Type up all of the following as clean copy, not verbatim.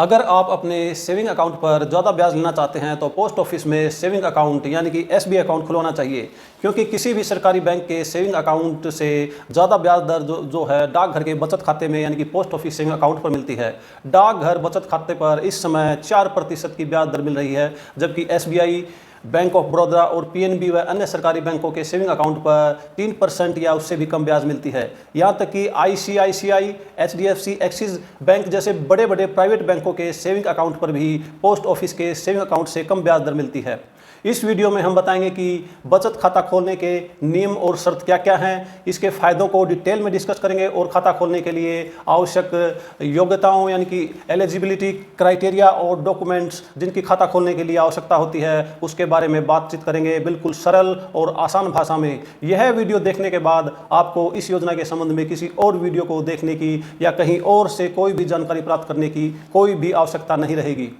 अगर आप अपने सेविंग अकाउंट पर ज़्यादा ब्याज लेना चाहते हैं तो पोस्ट ऑफिस में सेविंग अकाउंट यानी कि एसबीआई अकाउंट खुलवाना चाहिए, क्योंकि किसी भी सरकारी बैंक के सेविंग अकाउंट से ज़्यादा ब्याज दर जो है डाकघर के बचत खाते में यानी कि पोस्ट ऑफिस सेविंग अकाउंट पर मिलती है। डाकघर बचत खाते पर इस समय 4% की ब्याज दर मिल रही है, जबकि एसबीआई, बैंक ऑफ बड़ौदा और पीएनबी व अन्य सरकारी बैंकों के सेविंग अकाउंट पर 3% या उससे भी कम ब्याज मिलती है। यहाँ तक कि आईसीआईसीआई, एचडीएफसी, एक्सिस बैंक जैसे बड़े बड़े प्राइवेट बैंकों के सेविंग अकाउंट पर भी पोस्ट ऑफिस के सेविंग अकाउंट से कम ब्याज दर मिलती है। इस वीडियो में हम बताएंगे कि बचत खाता खोलने के नियम और शर्त क्या क्या हैं, इसके फ़ायदों को डिटेल में डिस्कस करेंगे और खाता खोलने के लिए आवश्यक योग्यताओं यानी कि एलिजिबिलिटी क्राइटेरिया और डॉक्यूमेंट्स जिनकी खाता खोलने के लिए आवश्यकता होती है उसके बारे में बातचीत करेंगे, बिल्कुल सरल और आसान भाषा में। यह वीडियो देखने के बाद आपको इस योजना के संबंध में किसी और वीडियो को देखने की या कहीं और से कोई भी जानकारी प्राप्त करने की कोई भी आवश्यकता नहीं रहेगी।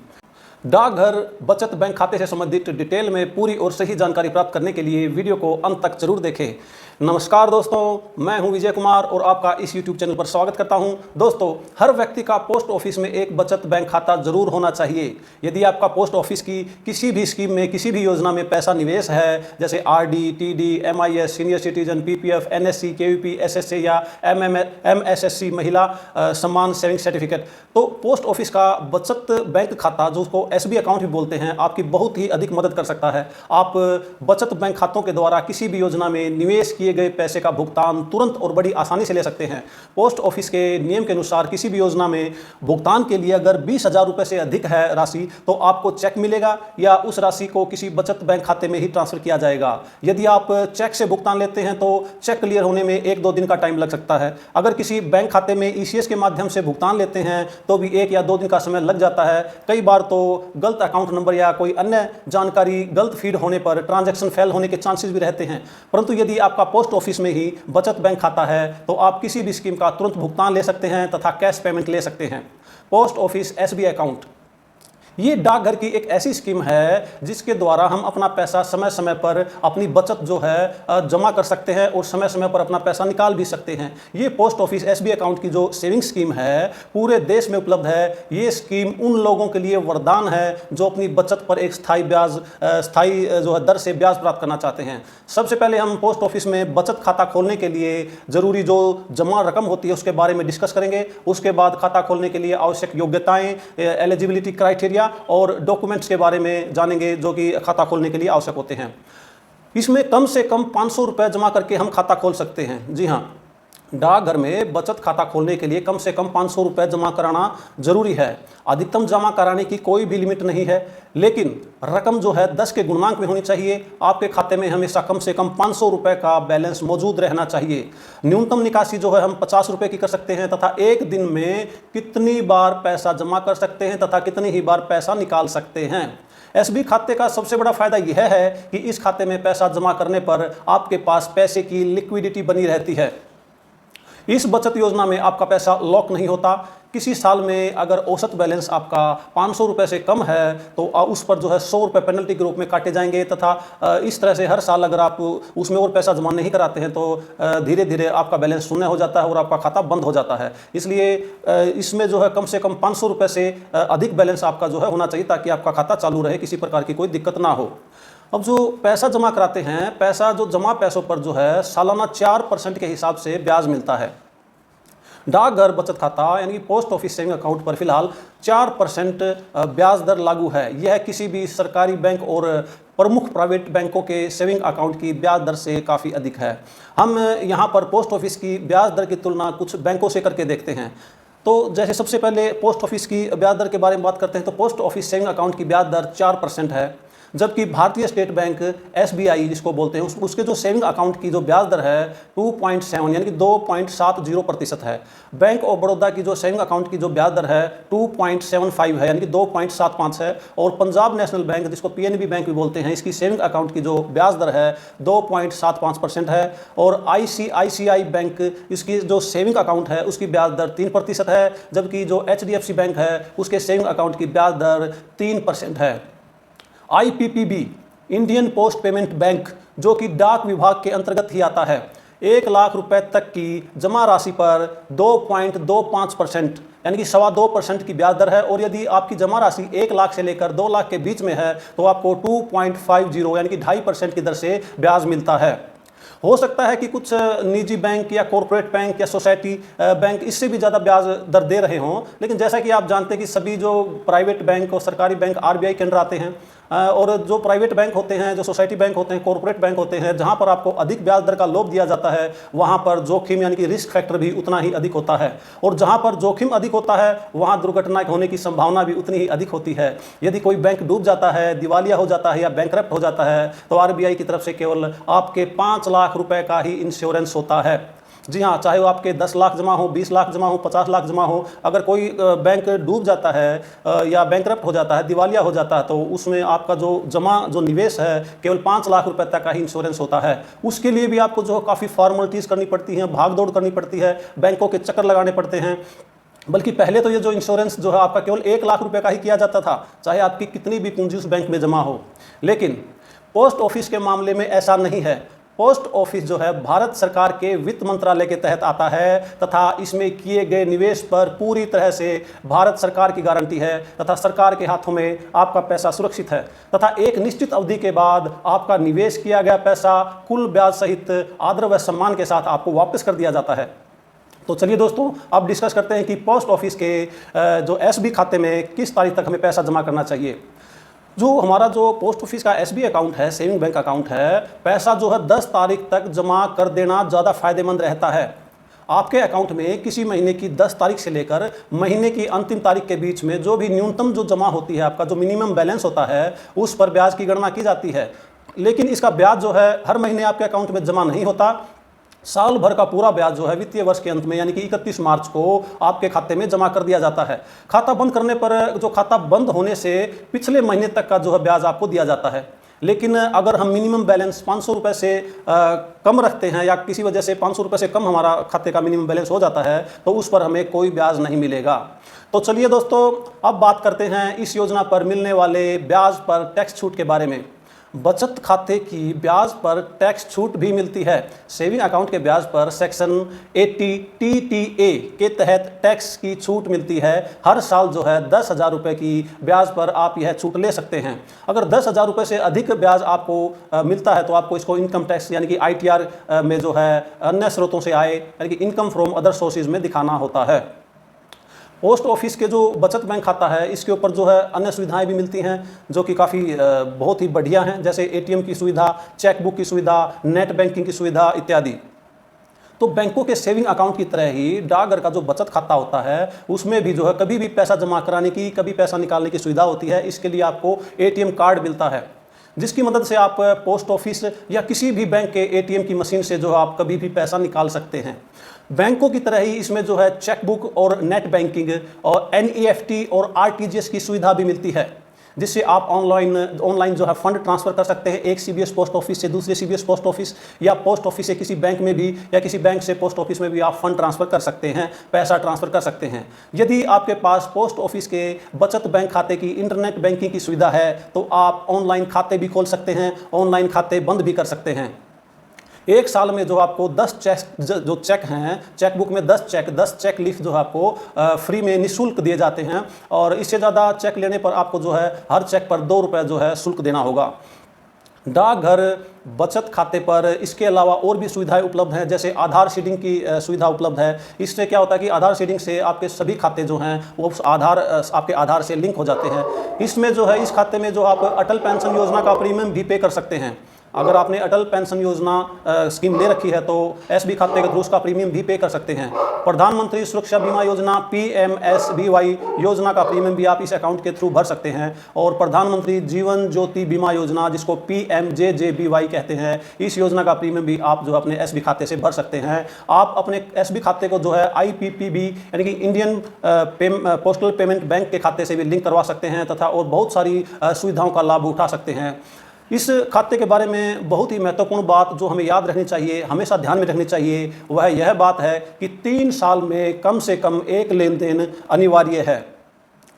डाकघर बचत बैंक खाते से संबंधित डिटेल में पूरी और सही जानकारी प्राप्त करने के लिए वीडियो को अंत तक जरूर देखें। नमस्कार दोस्तों, मैं हूं विजय कुमार और आपका इस YouTube चैनल पर स्वागत करता हूं। दोस्तों, हर व्यक्ति का पोस्ट ऑफिस में एक बचत बैंक खाता जरूर होना चाहिए। यदि आपका पोस्ट ऑफिस की किसी भी स्कीम में, किसी भी योजना में पैसा निवेश है, जैसे RD, TD, MIS, senior citizen, PPF, NSC, KVP, SSC या एमएसएससी महिला सम्मान सेविंग सर्टिफिकेट, तो पोस्ट ऑफिस का बचत बैंक खाता, जो उसको एसबीआई अकाउंट भी बोलते हैं, आपकी बहुत ही अधिक मदद कर सकता है। आप बचत बैंक खातों के द्वारा किसी भी योजना में निवेश किए गए पैसे का भुगतान तुरंत और बड़ी आसानी से ले सकते हैं। पोस्ट ऑफिस के नियम के अनुसार किसी भी योजना में भुगतान के लिए अगर 20,000 रुपये से अधिक है राशि, तो आपको चेक मिलेगा या उस राशि को किसी बचत बैंक खाते में ही ट्रांसफर किया जाएगा। यदि आप चेक से भुगतान लेते हैं तो चेक क्लियर होने में 1-2 दिन का टाइम लग सकता है। अगर किसी बैंक खाते में ईसीएस के माध्यम से भुगतान लेते हैं तो भी 1 या 2 दिन का समय लग जाता है। कई बार तो गलत अकाउंट नंबर या कोई अन्य जानकारी गलत फीड होने पर ट्रांजैक्शन फेल होने के चांसेस भी रहते हैं। परंतु यदि आपका पोस्ट ऑफिस में ही बचत बैंक खाता है तो आप किसी भी स्कीम का तुरंत भुगतान ले सकते हैं तथा कैश पेमेंट ले सकते हैं। पोस्ट ऑफिस एसबीआई अकाउंट ये डाकघर की एक ऐसी स्कीम है जिसके द्वारा हम अपना पैसा समय समय पर अपनी बचत जो है जमा कर सकते हैं और समय समय पर अपना पैसा निकाल भी सकते हैं। ये पोस्ट ऑफिस एसबीआई अकाउंट की जो सेविंग स्कीम है पूरे देश में उपलब्ध है। ये स्कीम उन लोगों के लिए वरदान है जो अपनी बचत पर एक स्थायी जो है दर से ब्याज प्राप्त करना चाहते हैं। सबसे पहले हम पोस्ट ऑफिस में बचत खाता खोलने के लिए जरूरी जो जमा रकम होती है उसके बारे में डिस्कस करेंगे। उसके बाद खाता खोलने के लिए आवश्यक योग्यताएं, एलिजिबिलिटी क्राइटेरिया और डॉक्यूमेंट्स के बारे में जानेंगे जो कि खाता खोलने के लिए आवश्यक होते हैं। इसमें कम से कम 500 रुपये जमा करके हम खाता खोल सकते हैं। जी हाँ, डाकघर में बचत खाता खोलने के लिए कम से कम 500 रुपये जमा कराना जरूरी है। अधिकतम जमा कराने की कोई भी लिमिट नहीं है, लेकिन रकम जो है 10 के गुणमांक में होनी चाहिए। आपके खाते में हमेशा कम से कम 500 रुपये का बैलेंस मौजूद रहना चाहिए। न्यूनतम निकासी जो है हम 50 रुपये की कर सकते हैं तथा एक दिन में कितनी बार पैसा जमा कर सकते हैं तथा कितनी ही बार पैसा निकाल सकते हैं। एसबी खाते का सबसे बड़ा फायदा यह है कि इस खाते में पैसा जमा करने पर आपके पास पैसे की लिक्विडिटी बनी रहती है। इस बचत योजना में आपका पैसा लॉक नहीं होता। किसी साल में अगर औसत बैलेंस आपका 500 रुपये से कम है तो उस पर जो है 100 रुपये पेनल्टी के रूप में काटे जाएंगे तथा इस तरह से हर साल अगर आप उसमें और पैसा जमा नहीं कराते हैं तो धीरे धीरे आपका बैलेंस शून्य हो जाता है और आपका खाता बंद हो जाता है। इसलिए इसमें जो है कम से कम 500 रुपये से अधिक बैलेंस आपका जो है होना चाहिए ताकि आपका खाता चालू रहे, किसी प्रकार की कोई दिक्कत ना हो। अब जो पैसा जमा कराते हैं, पैसा जो जमा पैसों पर जो है सालाना 4% के हिसाब से ब्याज मिलता है। डाकघर बचत खाता यानी कि पोस्ट ऑफिस सेविंग अकाउंट पर फिलहाल 4% ब्याज दर लागू है। यह किसी भी सरकारी बैंक और प्रमुख प्राइवेट बैंकों के सेविंग अकाउंट की ब्याज दर से काफ़ी अधिक है। हम यहाँ पर पोस्ट ऑफिस की ब्याज दर की तुलना कुछ बैंकों से करके देखते हैं। तो जैसे सबसे पहले पोस्ट ऑफिस की ब्याज दर के बारे में बात करते हैं तो पोस्ट ऑफिस सेविंग अकाउंट की ब्याज दर 4% है, जबकि भारतीय स्टेट बैंक एसबीआई जिसको बोलते हैं उसके जो सेविंग अकाउंट की जो ब्याज दर है 2.7 यानी कि 2.70% है। बैंक ऑफ बड़ौदा की जो सेविंग अकाउंट की जो ब्याज दर है 2.75 है यानी कि 2.75 है। और पंजाब नेशनल बैंक जिसको पीएनबी बैंक भी बोलते हैं, इसकी सेविंग अकाउंट की जो ब्याज दर है 2.75% है। और आईसीआईसीआई बैंक इसकी जो सेविंग अकाउंट है उसकी ब्याज दर 3% है, जबकि जो एचडीएफसी बैंक है उसके सेविंग अकाउंट की ब्याज दर 3% है। IPPB Indian post payment bank जो कि डाक विभाग के अंतर्गत ही आता है, 1 लाख रुपए तक की जमा राशि पर 2.25% यानी कि 2.25% की ब्याज दर है। और यदि आपकी जमा राशि 1 लाख से लेकर 2 लाख के बीच में है तो आपको 2.50 यानी कि 2.5% की दर से ब्याज मिलता है। हो सकता है कि कुछ निजी बैंक या कॉरपोरेट बैंक या सोसाइटी बैंक इससे भी ज़्यादा ब्याज दर दे रहे हों, लेकिन जैसा कि आप जानते हैं कि सभी जो प्राइवेट बैंक और सरकारी बैंक आरबीआई के अंडर आते हैं, और जो प्राइवेट बैंक होते हैं, जो सोसाइटी बैंक होते हैं, कॉरपोरेट बैंक होते हैं, जहां पर आपको अधिक ब्याज दर का लोभ दिया जाता है, वहां पर जोखिम यानी कि रिस्क फैक्टर भी उतना ही अधिक होता है। और जहां पर जोखिम अधिक होता है वहां दुर्घटना होने की संभावना भी उतनी ही अधिक होती है। यदि कोई बैंक डूब जाता है, दिवालिया हो जाता है या बैंकरप्ट हो जाता है, तो आरबीआई की तरफ से केवल आपके 5 लाख रुपए का ही इंश्योरेंस होता है। जी हाँ, चाहे वो आपके 10 लाख जमा हो, 20 लाख जमा हो, 50 लाख जमा हो, अगर कोई बैंक डूब जाता है या बैंकरप्ट हो जाता है, दिवालिया हो जाता है, तो उसमें आपका जो निवेश है केवल 5 लाख रुपए तक का ही इंश्योरेंस होता है। उसके लिए भी आपको जो काफ़ी फॉर्मेलिटीज़ करनी पड़ती हैं, भाग दौड़ करनी पड़ती है, बैंकों के चक्कर लगाने पड़ते हैं। बल्कि पहले तो ये जो इंश्योरेंस जो है आपका केवल 1 लाख रुपए का ही किया जाता था, चाहे आपकी कितनी भी पूंजी उस बैंक में जमा हो। लेकिन पोस्ट ऑफिस के मामले में ऐसा नहीं है। पोस्ट ऑफिस जो है भारत सरकार के वित्त मंत्रालय के तहत आता है तथा इसमें किए गए निवेश पर पूरी तरह से भारत सरकार की गारंटी है तथा सरकार के हाथों में आपका पैसा सुरक्षित है तथा एक निश्चित अवधि के बाद आपका निवेश किया गया पैसा कुल ब्याज सहित आदर व सम्मान के साथ आपको वापस कर दिया जाता है। तो चलिए दोस्तों, अब डिस्कस करते हैं कि पोस्ट ऑफिस के जो एसबी खाते में किस तारीख तक हमें पैसा जमा करना चाहिए। जो हमारा जो पोस्ट ऑफिस का एसबी अकाउंट है, सेविंग बैंक अकाउंट है, पैसा जो है 10 तारीख तक जमा कर देना ज़्यादा फायदेमंद रहता है। आपके अकाउंट में किसी महीने की 10 तारीख से लेकर महीने की अंतिम तारीख के बीच में जो भी न्यूनतम जो जमा होती है, आपका जो मिनिमम बैलेंस होता है, उस पर ब्याज की गणना की जाती है। लेकिन इसका ब्याज जो है हर महीने आपके अकाउंट में जमा नहीं होता। साल भर का पूरा ब्याज जो है वित्तीय वर्ष के अंत में यानी कि 31 मार्च को आपके खाते में जमा कर दिया जाता है। खाता बंद करने पर जो खाता बंद होने से पिछले महीने तक का जो है ब्याज आपको दिया जाता है। लेकिन अगर हम मिनिमम बैलेंस 500 रुपये से कम रखते हैं या किसी वजह से 500 रुपये से कम हमारा खाते का मिनिमम बैलेंस हो जाता है तो उस पर हमें कोई ब्याज नहीं मिलेगा। तो चलिए दोस्तों, अब बात करते हैं इस योजना पर मिलने वाले ब्याज पर टैक्स छूट के बारे में। बचत खाते की ब्याज पर टैक्स छूट भी मिलती है। सेविंग अकाउंट के ब्याज पर सेक्शन 80 TTA के तहत टैक्स की छूट मिलती है। हर साल जो है 10,000 रुपये की ब्याज पर आप यह छूट ले सकते हैं। अगर 10,000 रुपये से अधिक ब्याज आपको मिलता है तो आपको इसको इनकम टैक्स यानी कि ITR में जो है अन्य स्रोतों से आए यानी कि इनकम फ्रॉम अदर सोर्सेज में दिखाना होता है। पोस्ट ऑफिस के जो बचत बैंक खाता है इसके ऊपर जो है अन्य सुविधाएं भी मिलती हैं जो कि काफ़ी बहुत ही बढ़िया हैं, जैसे ATM की सुविधा, चेकबुक की सुविधा, नेट बैंकिंग की सुविधा इत्यादि। तो बैंकों के सेविंग अकाउंट की तरह ही डाकघर का जो बचत खाता होता है उसमें भी जो है कभी भी पैसा जमा कराने की, कभी पैसा निकालने की सुविधा होती है। इसके लिए आपको ATM कार्ड मिलता है जिसकी मदद से आप पोस्ट ऑफिस या किसी भी बैंक के ATM की मशीन से जो आप कभी भी पैसा निकाल सकते हैं। बैंकों की तरह ही इसमें जो है चेकबुक और नेट बैंकिंग और NEFT और RTGS की सुविधा भी मिलती है, जिससे आप ऑनलाइन जो है फंड ट्रांसफ़र कर सकते हैं एक CBS पोस्ट ऑफिस से दूसरे CBS पोस्ट ऑफिस या पोस्ट ऑफिस से किसी बैंक में भी या किसी बैंक से पोस्ट ऑफिस में भी आप फंड ट्रांसफ़र कर सकते हैं, पैसा ट्रांसफ़र कर सकते हैं। यदि आपके पास पोस्ट ऑफिस के बचत बैंक खाते की इंटरनेट बैंकिंग की सुविधा है तो आप ऑनलाइन खाते भी खोल सकते हैं, ऑनलाइन खाते बंद भी कर सकते हैं। एक साल में जो आपको 10 चेक हैं, चेकबुक में 10 चेक लीफ जो है आपको फ्री में निःशुल्क दिए जाते हैं और इससे ज़्यादा चेक लेने पर आपको जो है हर चेक पर 2 रुपये जो है शुल्क देना होगा। डाकघर बचत खाते पर इसके अलावा और भी सुविधाएं उपलब्ध हैं, जैसे आधार सीडिंग की सुविधा उपलब्ध है। इससे क्या होता है कि आधार सीडिंग से आपके सभी खाते जो हैं वो आपके आधार से लिंक हो जाते हैं। इसमें जो है इस खाते में जो आप अटल पेंशन योजना का प्रीमियम भी पे कर सकते हैं। अगर आपने अटल पेंशन योजना स्कीम ले रखी है तो एसबी खाते के थ्रू उसका प्रीमियम भी पे कर सकते हैं। प्रधानमंत्री सुरक्षा बीमा योजना PMSBY योजना का प्रीमियम भी आप इस अकाउंट के थ्रू भर सकते हैं और प्रधानमंत्री जीवन ज्योति बीमा योजना जिसको PMJJBY कहते हैं, इस योजना का प्रीमियम भी आप जो अपने एसबी खाते से भर सकते हैं। आप अपने एसबी खाते को जो है IPPB यानी कि इंडियन पोस्टल पेमेंट बैंक के खाते से भी लिंक करवा सकते हैं तथा और बहुत सारी सुविधाओं का लाभ उठा सकते हैं। इस खाते के बारे में बहुत ही महत्वपूर्ण बात जो हमें याद रखनी चाहिए, हमेशा ध्यान में रखनी चाहिए, वह यह बात है कि 3 साल में कम से कम एक लेन देन अनिवार्य है।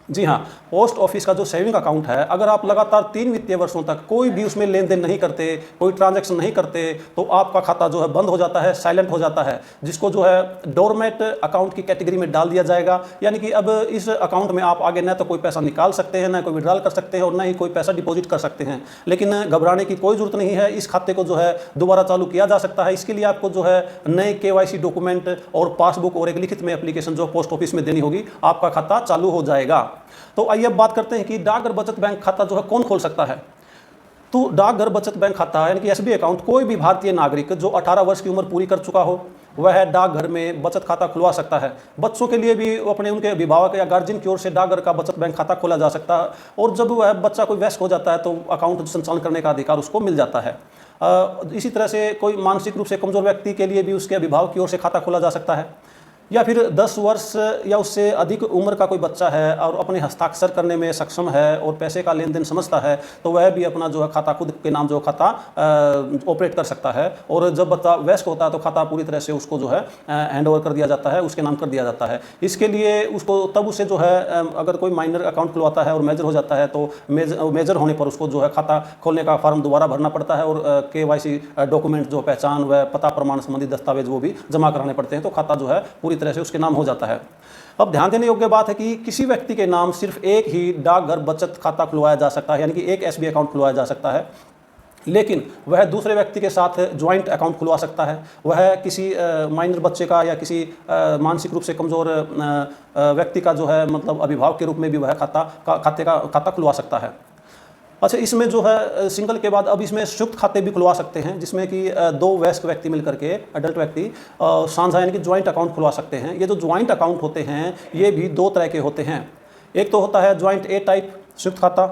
जी हाँ, पोस्ट ऑफिस का जो सेविंग अकाउंट है, अगर आप लगातार 3 वित्तीय वर्षों तक कोई भी उसमें लेन-देन नहीं करते, कोई ट्रांजैक्शन नहीं करते, तो आपका खाता जो है बंद हो जाता है, साइलेंट हो जाता है, जिसको जो है डोरमेट अकाउंट की कैटेगरी में डाल दिया जाएगा। यानी कि अब इस अकाउंट में आप आगे न तो कोई पैसा निकाल सकते हैं, न कोई विड्रॉल कर सकते हैं और न ही कोई पैसा डिपॉजिट कर सकते हैं। लेकिन घबराने की कोई ज़रूरत नहीं है, इस खाते को जो है दोबारा चालू किया जा सकता है। इसके लिए आपको जो है नए केवाईसी डॉक्यूमेंट और पासबुक और एक लिखित में एप्लीकेशन जो पोस्ट ऑफिस में देनी होगी, आपका खाता चालू हो जाएगा। तो आइए अब बात करते हैं कि डाकघर बचत बैंक खाता जो है कौन खोल सकता है। तो डाकघर बचत बैंक खाता यानी कि एसबीआई अकाउंट कोई भी भारतीय नागरिक जो 18 वर्ष की उम्र पूरी कर चुका हो, वह डाकघर में बचत खाता खुलवा सकता है। बच्चों के लिए भी अपने उनके अभिभावक या गार्जियन की ओर से डाकघर का बचत बैंक खाता खोला जा सकता है और जब वह बच्चा कोई वयस्क हो जाता है तो अकाउंट संचालन करने का अधिकार उसको मिल जाता है। इसी तरह से कोई मानसिक रूप से कमजोर व्यक्ति के लिए भी उसके अभिभावक की ओर से खाता खोला जा सकता है। या फिर 10 वर्ष या उससे अधिक उम्र का कोई बच्चा है और अपने हस्ताक्षर करने में सक्षम है और पैसे का लेन देन समझता है, तो वह भी अपना जो है खाता खुद के नाम जो खाता ऑपरेट कर सकता है। और जब बच्चा वयस्क होता है तो खाता पूरी तरह से उसको जो है हैंड ओवर कर दिया जाता है, उसके नाम कर दिया जाता है। इसके लिए उसको तब उसे जो है अगर कोई माइनर अकाउंट खुलवाता है और मेजर हो जाता है तो मेजर होने पर उसको जो है खाता खोलने का फॉर्म दोबारा भरना पड़ता है और केवाईसी डॉक्यूमेंट जो पहचान व पता प्रमाण संबंधी दस्तावेज वो भी जमा कराने पड़ते हैं, तो खाता जो है पूरी तरह से उसके नाम हो जाता है। अब ध्यान देने योग्य बात है कि किसी व्यक्ति के नाम सिर्फ एक ही डाकघर बचत खाता खुलवाया जा सकता है, यानी कि एक एसबीआई अकाउंट खुलवाया जा सकता है, लेकिन वह दूसरे व्यक्ति के साथ ज्वाइंट अकाउंट खुलवा सकता है। वह किसी माइनर बच्चे का या किसी मानसिक रूप से कमज़ोर व्यक्ति का जो है मतलब अभिभावक के रूप में भी वह खाता खुलवा सकता है। अच्छा, इसमें जो है सिंगल के बाद अब इसमें संयुक्त खाते भी खुलवा सकते हैं, जिसमें कि 2 वयस्क व्यक्ति मिलकर के अडल्ट व्यक्ति साझा यानी कि ज्वाइंट अकाउंट खुलवा सकते हैं। ये जो ज्वाइंट अकाउंट होते हैं ये भी 2 तरह के होते हैं। एक तो होता है ज्वाइंट ए टाइप संयुक्त खाता,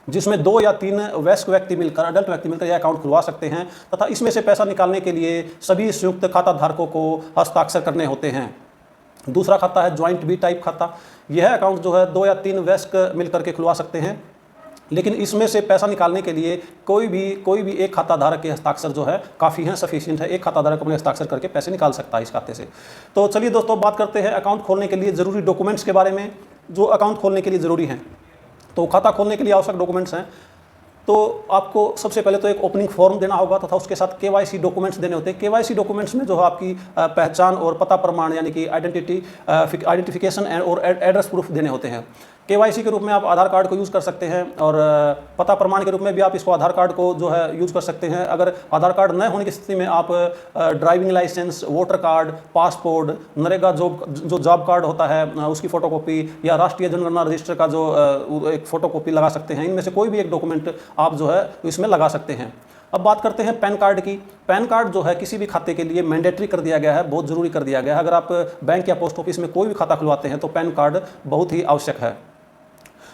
जिसमें 2 या 3 वयस्क व्यक्ति मिलकर अडल्ट व्यक्ति मिलकर यह अकाउंट खुलवा सकते हैं तथा इसमें से पैसा निकालने के लिए सभी संयुक्त खाता धारकों को हस्ताक्षर करने होते हैं। दूसरा खाता है ज्वाइंट बी टाइप खाता। यह अकाउंट जो है 2 या 3 वयस्क मिलकर के खुलवा सकते हैं, लेकिन इसमें से पैसा निकालने के लिए कोई भी एक खाता धारक के हस्ताक्षर जो है काफ़ी है, सफिशिएंट है। एक खाता धारक अपने हस्ताक्षर करके पैसे निकाल सकता है इस खाते से। तो चलिए दोस्तों, बात करते हैं अकाउंट खोलने के लिए ज़रूरी डॉक्यूमेंट्स के बारे में जो अकाउंट खोलने के लिए ज़रूरी हैं। तो खाता खोलने के लिए आवश्यक डॉक्यूमेंट्स हैं, तो आपको सबसे पहले तो एक ओपनिंग फॉर्म देना होगा तथा उसके साथ केवाईसी डॉक्यूमेंट्स देने होते हैं। केवाईसी डॉक्यूमेंट्स में जो है आपकी पहचान और पता प्रमाण यानी कि आइडेंटिफिकेशन और एड्रेस प्रूफ देने होते हैं। केवाईसी के रूप में आप आधार कार्ड को यूज़ कर सकते हैं और पता प्रमाण के रूप में भी आप इसको आधार कार्ड को जो है यूज़ कर सकते हैं। अगर आधार कार्ड न होने की स्थिति में आप driving licence, voter card, passport, NREGA जो जॉब कार्ड होता है उसकी फ़ोटोकॉपी या राष्ट्रीय जनगणना रजिस्टर का जो एक फ़ोटोकॉपी लगा सकते हैं। इनमें से कोई भी एक डॉक्यूमेंट आप जो है इसमें लगा सकते हैं। अब बात करते हैं पैन कार्ड की। पैन कार्ड जो है किसी भी खाते के लिए मैंडेटरी कर दिया गया है, बहुत ज़रूरी कर दिया गया है। अगर आप बैंक या पोस्ट ऑफिस में कोई भी खाता खुलवाते हैं तो पैन कार्ड बहुत ही आवश्यक है।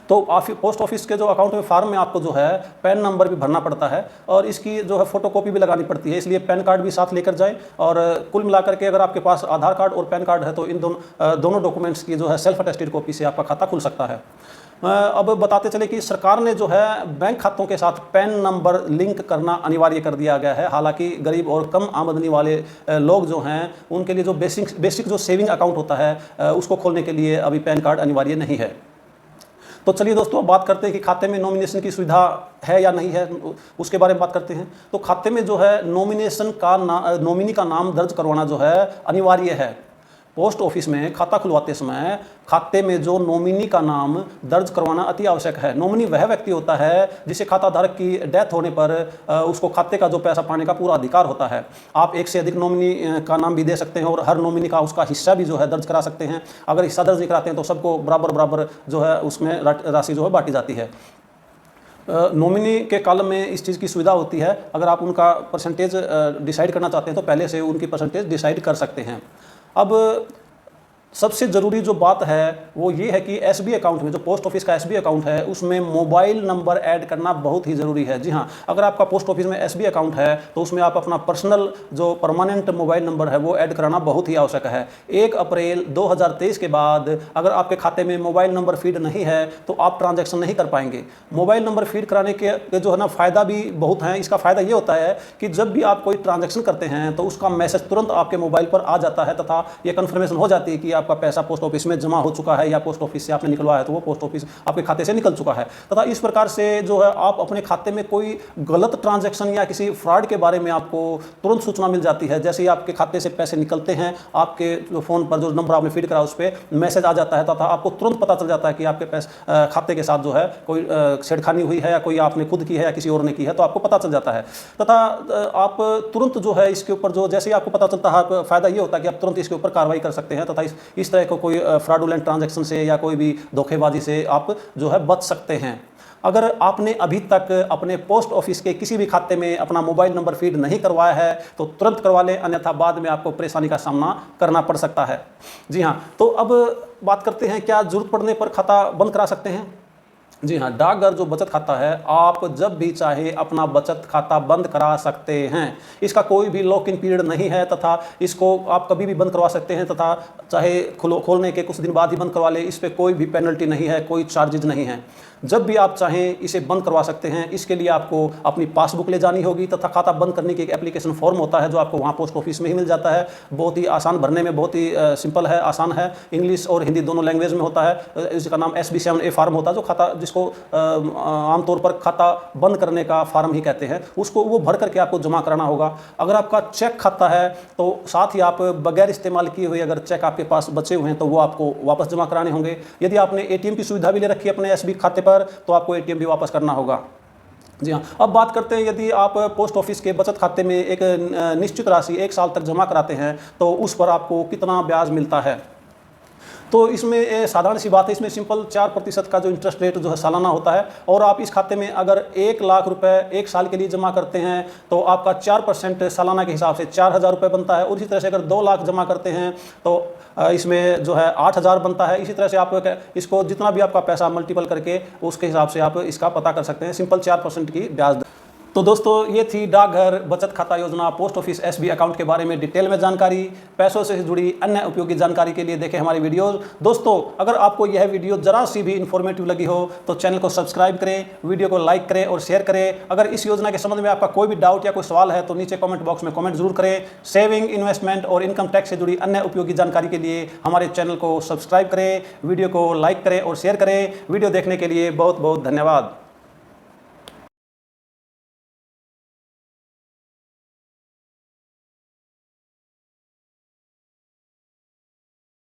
तो पोस्ट ऑफिस के जो अकाउंट में फॉर्म में आपको जो है पैन नंबर भी भरना पड़ता है और इसकी जो है फोटोकॉपी भी लगानी पड़ती है, इसलिए पैन कार्ड भी साथ लेकर जाएं। और कुल मिलाकर के अगर आपके पास आधार कार्ड और पैन कार्ड है तो इन दोनों डॉक्यूमेंट्स की जो है सेल्फ अटेस्टेड कॉपी से आपका खाता खुल सकता है। अब बताते चले कि सरकार ने जो है बैंक खातों के साथ पैन नंबर लिंक करना अनिवार्य कर दिया गया है। हालांकि गरीब और कम आमदनी वाले लोग जो हैं उनके लिए जो बेसिक जो सेविंग अकाउंट होता है उसको खोलने के लिए अभी पैन कार्ड अनिवार्य नहीं है। तो चलिए दोस्तों, अब बात करते हैं कि खाते में नॉमिनेशन की सुविधा है या नहीं है, उसके बारे में बात करते हैं। तो खाते में जो है नॉमिनी का नाम दर्ज करवाना जो है अनिवार्य है। पोस्ट ऑफिस में खाता खुलवाते समय खाते में जो नॉमिनी का नाम दर्ज करवाना अति आवश्यक है। नॉमिनी वह व्यक्ति होता है जिसे खाता धारक की डेथ होने पर उसको खाते का जो पैसा पाने का पूरा अधिकार होता है। आप एक से अधिक नॉमिनी का नाम भी दे सकते हैं और हर नॉमिनी का उसका हिस्सा भी जो है दर्ज करा सकते हैं। अगर हिस्सा दर्ज नहीं कराते हैं तो सबको बराबर जो है उसमें राशि जो है बांटी जाती है। नॉमिनी के कॉलम में इस चीज़ की सुविधा होती है, अगर आप उनका परसेंटेज डिसाइड करना चाहते हैं तो पहले से उनकी परसेंटेज डिसाइड कर सकते हैं। अब सबसे ज़रूरी जो बात है वो ये है कि एसबीआई अकाउंट में, जो पोस्ट ऑफिस का एसबीआई अकाउंट है, उसमें मोबाइल नंबर ऐड करना बहुत ही ज़रूरी है। जी हाँ, अगर आपका पोस्ट ऑफिस में एसबीआई अकाउंट है तो उसमें आप अपना पर्सनल जो परमानेंट मोबाइल नंबर है वो ऐड कराना बहुत ही आवश्यक है। 1 अप्रैल 2023 के बाद अगर आपके खाते में मोबाइल नंबर फीड नहीं है तो आप ट्रांजैक्शन नहीं कर पाएंगे। मोबाइल नंबर फीड कराने के जो है ना फ़ायदा भी बहुत हैं। इसका फ़ायदा ये होता है कि जब भी आप कोई ट्रांजैक्शन करते हैं तो उसका मैसेज तुरंत आपके मोबाइल पर आ जाता है तथा ये कन्फर्मेशन हो जाती है कि आपका पैसा पोस्ट ऑफिस में जमा हो चुका है या पोस्ट ऑफिस से आपने निकलवाया है तो वो पोस्ट ऑफिस आपके खाते से निकल चुका है। तथा इस प्रकार से जो है आप अपने खाते में कोई गलत ट्रांजैक्शन या किसी फ्रॉड के बारे में आपको तुरंत सूचना मिल जाती है। जैसे ही आपके खाते से पैसे निकलते हैं, आपके जो फ़ोन पर जो नंबर आपने फीड करा उस पर मैसेज आ जाता है तथा आपको तुरंत पता चल जाता है कि आपके पैसे खाते के साथ जो है कोई छेड़खानी हुई है या कोई आपने खुद की है या किसी और ने की है, तो आपको पता चल जाता है। तथा आप तुरंत जो है इसके ऊपर जो जैसे ही आपको पता चलता है, फ़ायदा ये होता है कि आप तुरंत इसके ऊपर कार्रवाई कर सकते हैं तथा इस तरह का कोई फ्रॉडुलेंट ट्रांजैक्शन से या कोई भी धोखेबाजी से आप जो है बच सकते हैं। अगर आपने अभी तक अपने पोस्ट ऑफिस के किसी भी खाते में अपना मोबाइल नंबर फीड नहीं करवाया है तो तुरंत करवा लें, अन्यथा बाद में आपको परेशानी का सामना करना पड़ सकता है। जी हाँ, तो अब बात करते हैं क्या ज़रूरत पड़ने पर खाता बंद करा सकते हैं। जी हाँ, डाकघर जो बचत खाता है, आप जब भी चाहे अपना बचत खाता बंद करा सकते हैं। इसका कोई भी लॉक इन पीरियड नहीं है तथा इसको आप कभी भी बंद करवा सकते हैं तथा चाहे खोलने के कुछ दिन बाद ही बंद करवा लें, इस पर कोई भी पेनल्टी नहीं है, कोई चार्जेज नहीं है। जब भी आप चाहें इसे बंद करवा सकते हैं। इसके लिए आपको अपनी पासबुक ले जानी होगी तथा खाता बंद करने की एक एप्लीकेशन फॉर्म होता है जो आपको वहाँ पोस्ट ऑफिस में ही मिल जाता है। बहुत ही आसान, भरने में बहुत ही सिंपल है, आसान है। इंग्लिश और हिंदी दोनों लैंग्वेज में होता है। इसका नाम SB7A फार्म होता है, जो खाता जिसको आमतौर पर खाता बंद करने का फार्म ही कहते हैं। उसको वो भर करके आपको जमा कराना होगा। अगर आपका चेक खाता है तो साथ ही आप बगैर इस्तेमाल किए हुए अगर चेक आपके पास बचे हुए हैं तो वो आपको वापस जमा कराने होंगे। यदि आपने ATM की सुविधा भी ले रखी है अपने SB खाते पर तो आपको ATM भी वापस करना होगा। जी हाँ, अब बात करते हैं यदि आप पोस्ट ऑफिस के बचत खाते में एक निश्चित राशि 1 साल तक जमा कराते हैं तो उस पर आपको कितना ब्याज मिलता है। तो इसमें साधारण सी बात है, इसमें सिंपल 4% का जो इंटरेस्ट रेट जो है सालाना होता है। और आप इस खाते में अगर 1 लाख रुपए 1 साल के लिए जमा करते हैं तो आपका 4% सालाना के हिसाब से 4,000 रुपये बनता है। और इसी तरह से अगर 2 लाख जमा करते हैं तो इसमें जो है 8,000 बनता है। इसी तरह से आप इसको जितना भी आपका पैसा मल्टीपल करके उसके हिसाब से आप इसका पता कर सकते हैं। सिंपल 4% की ब्याज दर। तो दोस्तों, ये थी डाकघर बचत खाता योजना पोस्ट ऑफिस SB अकाउंट के बारे में डिटेल में जानकारी। पैसों से जुड़ी अन्य उपयोगी जानकारी के लिए देखें हमारी वीडियोस। दोस्तों, अगर आपको यह वीडियो जरा सी भी इंफॉर्मेटिव लगी हो तो चैनल को सब्सक्राइब करें, वीडियो को लाइक करें और शेयर करें। अगर इस योजना के संबंध में आपका कोई भी डाउट या कोई सवाल है तो नीचे कमेंट बॉक्स में कमेंट जरूर करें। सेविंग, इन्वेस्टमेंट और इनकम टैक्स से जुड़ी अन्य उपयोगी जानकारी के लिए हमारे चैनल को सब्सक्राइब करें, वीडियो को लाइक करें और शेयर करें। वीडियो देखने के लिए बहुत बहुत धन्यवाद।